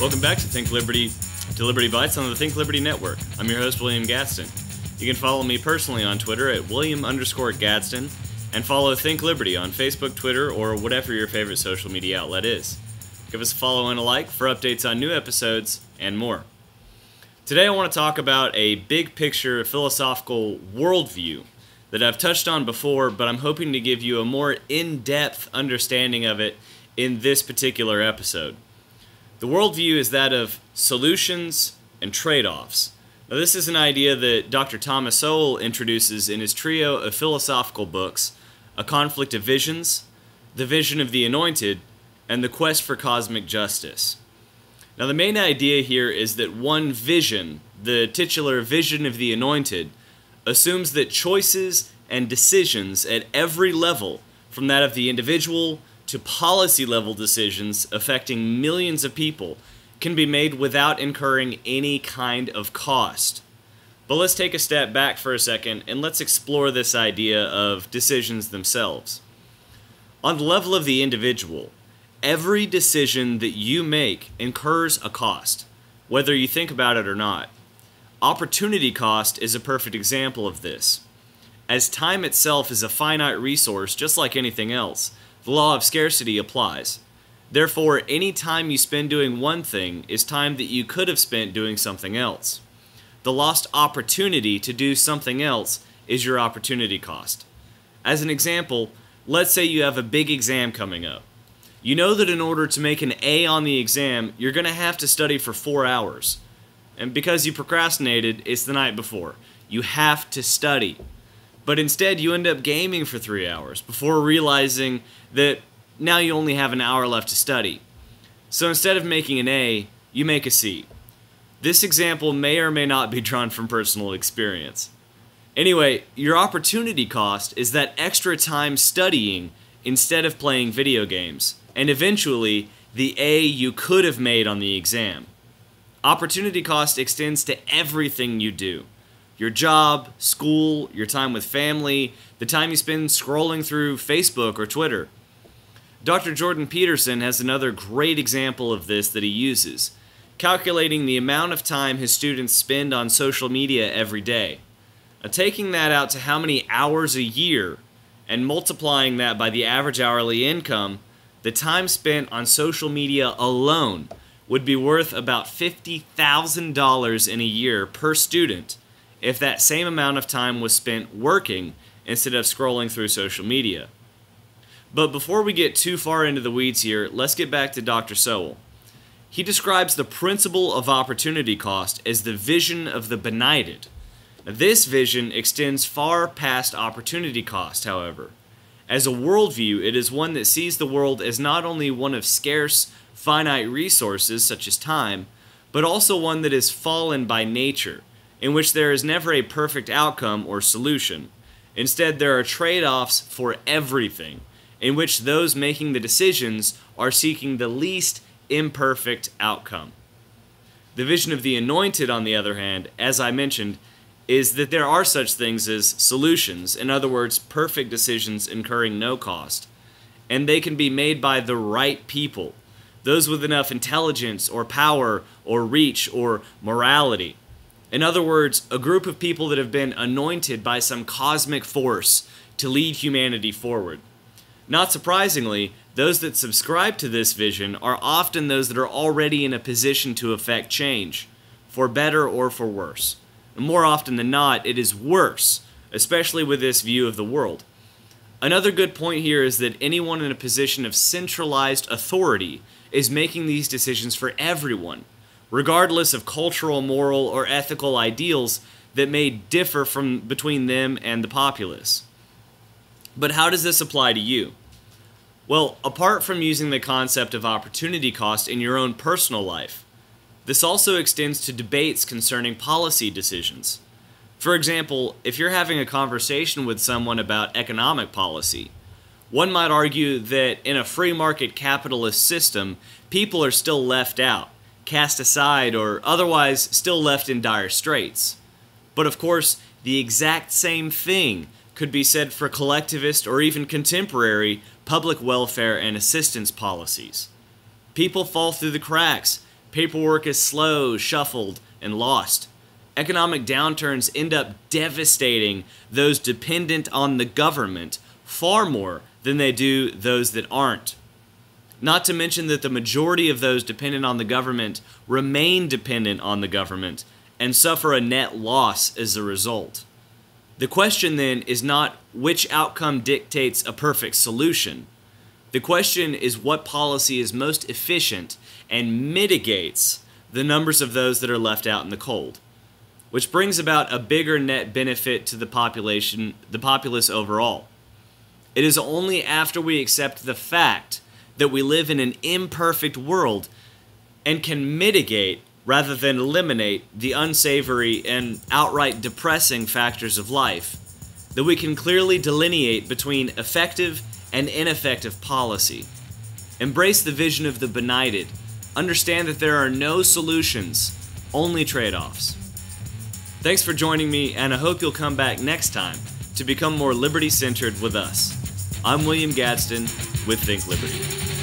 Welcome back to Liberty Bites on the Think Liberty Network. I'm your host, William Gadsden. You can follow me personally on Twitter at William_Gadsden and follow Think Liberty on Facebook, Twitter, or whatever your favorite social media outlet is. Give us a follow and a like for updates on new episodes and more. Today I want to talk about a big picture philosophical worldview that I've touched on before, but I'm hoping to give you a more in-depth understanding of it in this particular episode. The worldview is that of solutions and trade-offs. Now, this is an idea that Dr. Thomas Sowell introduces in his trio of philosophical books, A Conflict of Visions, The Vision of the Anointed, and The Quest for Cosmic Justice. Now, the main idea here is that one vision, the titular Vision of the Anointed, assumes that choices and decisions at every level, from that of the individual to policy-level decisions affecting millions of people, can be made without incurring any kind of cost. But let's take a step back for a second and let's explore this idea of decisions themselves. On the level of the individual, every decision that you make incurs a cost, whether you think about it or not. Opportunity cost is a perfect example of this. As time itself is a finite resource just like anything else, the law of scarcity applies. Therefore, any time you spend doing one thing is time that you could have spent doing something else. The lost opportunity to do something else is your opportunity cost. As an example, let's say you have a big exam coming up. You know that in order to make an A on the exam, you're going to have to study for 4 hours. And because you procrastinated, it's the night before. You have to study. But instead, you end up gaming for 3 hours before realizing that now you only have an hour left to study. So instead of making an A, you make a C. This example may or may not be drawn from personal experience. Anyway, your opportunity cost is that extra time studying instead of playing video games, and eventually the A you could have made on the exam. Opportunity cost extends to everything you do. Your job, school, your time with family, the time you spend scrolling through Facebook or Twitter. Dr. Jordan Peterson has another great example of this that he uses, calculating the amount of time his students spend on social media every day. Now, taking that out to how many hours a year and multiplying that by the average hourly income, the time spent on social media alone would be worth about $50,000 in a year per student if that same amount of time was spent working instead of scrolling through social media. But before we get too far into the weeds here, let's get back to Dr. Sowell. He describes the principle of opportunity cost as the vision of the benighted. Now, this vision extends far past opportunity cost, however. As a worldview, it is one that sees the world as not only one of scarce, finite resources such as time, but also one that is fallen by nature, in which there is never a perfect outcome or solution. Instead, there are trade-offs for everything, in which those making the decisions are seeking the least imperfect outcome. The vision of the anointed, on the other hand, as I mentioned, is that there are such things as solutions, in other words, perfect decisions incurring no cost, and they can be made by the right people, those with enough intelligence or power or reach or morality. In other words, a group of people that have been anointed by some cosmic force to lead humanity forward. Not surprisingly, those that subscribe to this vision are often those that are already in a position to effect change, for better or for worse. And more often than not, it is worse, especially with this view of the world. Another good point here is that anyone in a position of centralized authority is making these decisions for everyone, regardless of cultural, moral, or ethical ideals that may differ between them and the populace. But how does this apply to you? Well, apart from using the concept of opportunity cost in your own personal life, this also extends to debates concerning policy decisions. For example, if you're having a conversation with someone about economic policy, one might argue that in a free market capitalist system, people are still left out, cast aside, or otherwise still left in dire straits. But of course, the exact same thing could be said for collectivist or even contemporary public welfare and assistance policies. People fall through the cracks, Paperwork is slow, shuffled, and lost. Economic downturns end up devastating those dependent on the government far more than they do those that aren't. Not to mention that the majority of those dependent on the government remain dependent on the government and suffer a net loss as a result. The question then is not which outcome dictates a perfect solution. The question is what policy is most efficient and mitigates the numbers of those that are left out in the cold, which brings about a bigger net benefit to the populace overall. It is only after we accept the fact that we live in an imperfect world and can mitigate rather than eliminate the unsavory and outright depressing factors of life, that we can clearly delineate between effective and ineffective policy. Embrace the vision of the benighted. Understand that there are no solutions, only trade-offs. Thanks for joining me, and I hope you'll come back next time to become more liberty-centered with us. I'm William Gadsden with Think Liberty.